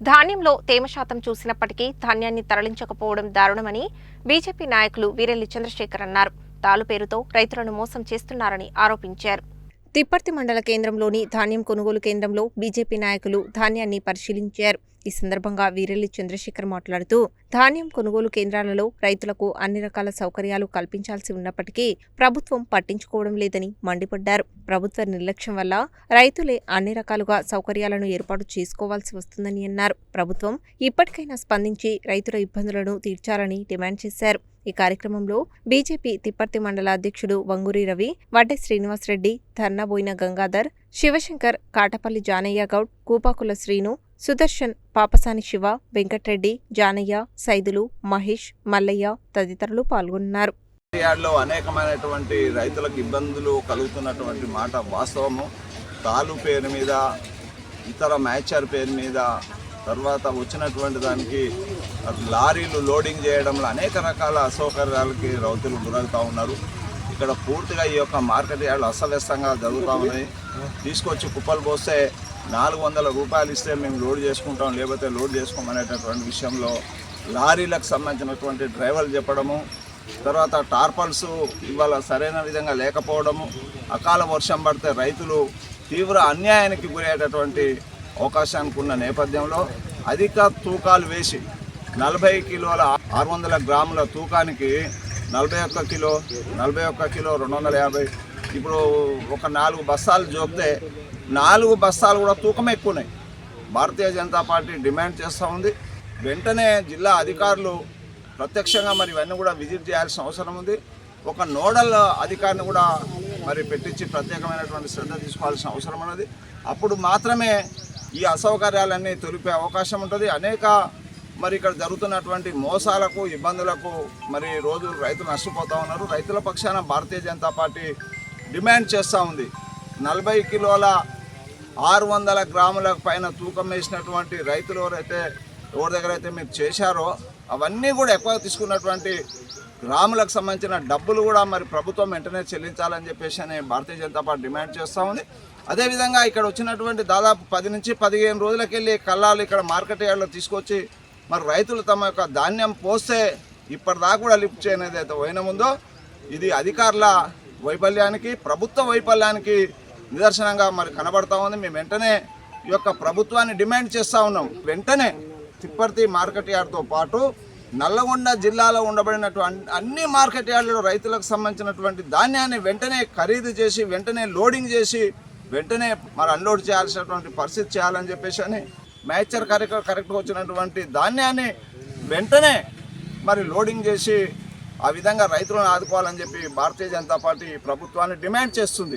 ధాన్యంలో తేమ శాతం చూసినప్పటికీ ధాన్యాన్ని తరలించకపోవడం దారుణమని బీజేపీ నాయకులు వీరెల్లి చంద్రశేఖర్ అన్నారు. తాలు పేరుతో రైతులను మోసం చేస్తున్నారని ఆరోపించారు. తిప్పర్తి మండల కేంద్రంలోని ధాన్యం కొనుగోలు కేంద్రంలో బీజేపీ నాయకులు ధాన్యాన్ని పరిశీలించారు. ఈ సందర్భంగా వీరెల్లి చంద్రశేఖర్ మాట్లాడుతూ ధాన్యం కొనుగోలు కేంద్రాలలో రైతులకు అన్ని రకాల సౌకర్యాలు కల్పించాల్సి ఉన్నప్పటికీ ప్రభుత్వం పట్టించుకోవడం లేదని మండిపడ్డారు. ప్రభుత్వ నిర్లక్ష్యం వల్ల రైతులే అన్ని రకాలుగా సౌకర్యాలను ఏర్పాటు చేసుకోవాల్సి వస్తుందని అన్నారు. ప్రభుత్వం ఇప్పటికైనా స్పందించి రైతుల ఇబ్బందులను తీర్చాలని డిమాండ్ చేశారు. ఈ కార్యక్రమంలో బీజేపీ తిప్పర్తి మండల అధ్యక్షుడు వంగూరి రవి, వడ్డే శ్రీనివాసరెడ్డి, ధర్నాబోయిన గంగాధర్, శివశంకర్, కాటపల్లి జానయ్య గౌడ్, కూపాకుల శ్రీను, సుదర్శన్, పాపసాని శివ, వెంకట్రెడ్డి, జానయ్య, సైదులు, మహేష్, మల్లయ్య తదితరులు పాల్గొన్నారు. అనేకమైనటువంటి రైతులకు ఇబ్బందులు కలుగుతున్నటువంటి మాట వాస్తవము. తాలు పేరు మీద, ఇతర మ్యాచర్ పేరు మీద, తర్వాత వచ్చినటువంటి దానికి లారీలు లోడింగ్ చేయడంలో అనేక రకాల అసౌకర్యాలకి రైతులు గురవుతూ ఉన్నారు. ఇక్కడ పూర్తిగా ఈ యొక్క మార్కెట్ యార్డ్లు అస్తవ్యస్తంగా జరుగుతూ ఉన్నాయి. తీసుకొచ్చి కుప్పలు పోస్తే 400 రూపాయలు ఇస్తే మేము లోడ్ చేసుకుంటాం, లేకపోతే లోడ్ చేసుకోమనేటటువంటి విషయంలో లారీలకు సంబంధించినటువంటి డ్రైవర్లు చెప్పడము, తర్వాత టార్పల్స్ ఇవాళ సరైన విధంగా లేకపోవడము, అకాల వర్షం పడితే రైతులు తీవ్ర అన్యాయానికి గురయ్యేటటువంటి అవకాశానికి ఉన్న నేపథ్యంలో అధిక తూకాలు వేసి 40 కిలోల 600 గ్రాముల తూకానికి 41 కిలో 250, ఇప్పుడు ఒక 4 బస్తాలు జోపితే 4 బస్తాలు కూడా తూకం ఎక్కువ ఉన్నాయి. భారతీయ జనతా పార్టీ డిమాండ్ చేస్తూ ఉంది. వెంటనే జిల్లా అధికారులు ప్రత్యక్షంగా మరి ఇవన్నీ కూడా విజిట్ చేయాల్సిన అవసరం ఉంది. ఒక నోడల్ అధికారిని కూడా మరి పెట్టించి ప్రత్యేకమైనటువంటి శ్రద్ధ తీసుకోవాల్సిన అవసరం ఉన్నది. అప్పుడు మాత్రమే ఈ అసౌకర్యాలన్నీ తొలిపే అవకాశం ఉంటుంది. అనేక మరి ఇక్కడ జరుగుతున్నటువంటి మోసాలకు, ఇబ్బందులకు మరి రోజు రైతులు నష్టపోతూ ఉన్నారు. రైతుల పక్షాన భారతీయ జనతా పార్టీ డిమాండ్ చేస్తూ ఉంది. 40 కిలోల 600 గ్రాముల పైన తూకం వేసినటువంటి రైతులు ఎవరి దగ్గర అయితే మీరు చేశారో అవన్నీ కూడా ఎక్కువ తీసుకున్నటువంటి గ్రాములకు సంబంధించిన డబ్బులు కూడా మరి ప్రభుత్వం వెంటనే చెల్లించాలని చెప్పేసి అని భారతీయ జనతా పార్టీ డిమాండ్ చేస్తూ ఉంది. అదేవిధంగా ఇక్కడ వచ్చినటువంటి దాదాపు 10 నుంచి 15 రోజులకెళ్ళి కల్లాలు ఇక్కడ మార్కెట్ యార్డ్లో తీసుకొచ్చి మరి రైతులు తమ యొక్క ధాన్యం పోస్తే ఇప్పటిదాకా కూడా లిఫ్ట్ చేయనేది అయితే పోయిన ముందో ఇది అధికారుల వైఫల్యానికి, ప్రభుత్వ వైఫల్యానికి నిదర్శనంగా మరి కనబడతా ఉంది. మేము వెంటనే ఈ యొక్క ప్రభుత్వాన్ని డిమాండ్ చేస్తూ ఉన్నాం. వెంటనే తిప్పర్తి మార్కెట్ యార్డ్తో పాటు నల్లగొండ జిల్లాలో ఉండబడినటువంటి అన్ని మార్కెట్ యార్డులలో రైతులకు సంబంధించినటువంటి ధాన్యాన్ని వెంటనే ఖరీదు చేసి, వెంటనే లోడింగ్ చేసి, వెంటనే మరి అన్లోడ్ చేయాల్సినటువంటి పరిస్థితి చేయాలని చెప్పేసి అని మ్యాచర్ కరెక్ట్గా వచ్చినటువంటి ధాన్యాన్ని వెంటనే మరి లోడింగ్ చేసి ఆ విధంగా రైతులను ఆదుకోవాలని చెప్పి భారతీయ జనతా పార్టీ ప్రభుత్వాన్ని డిమాండ్ చేస్తుంది.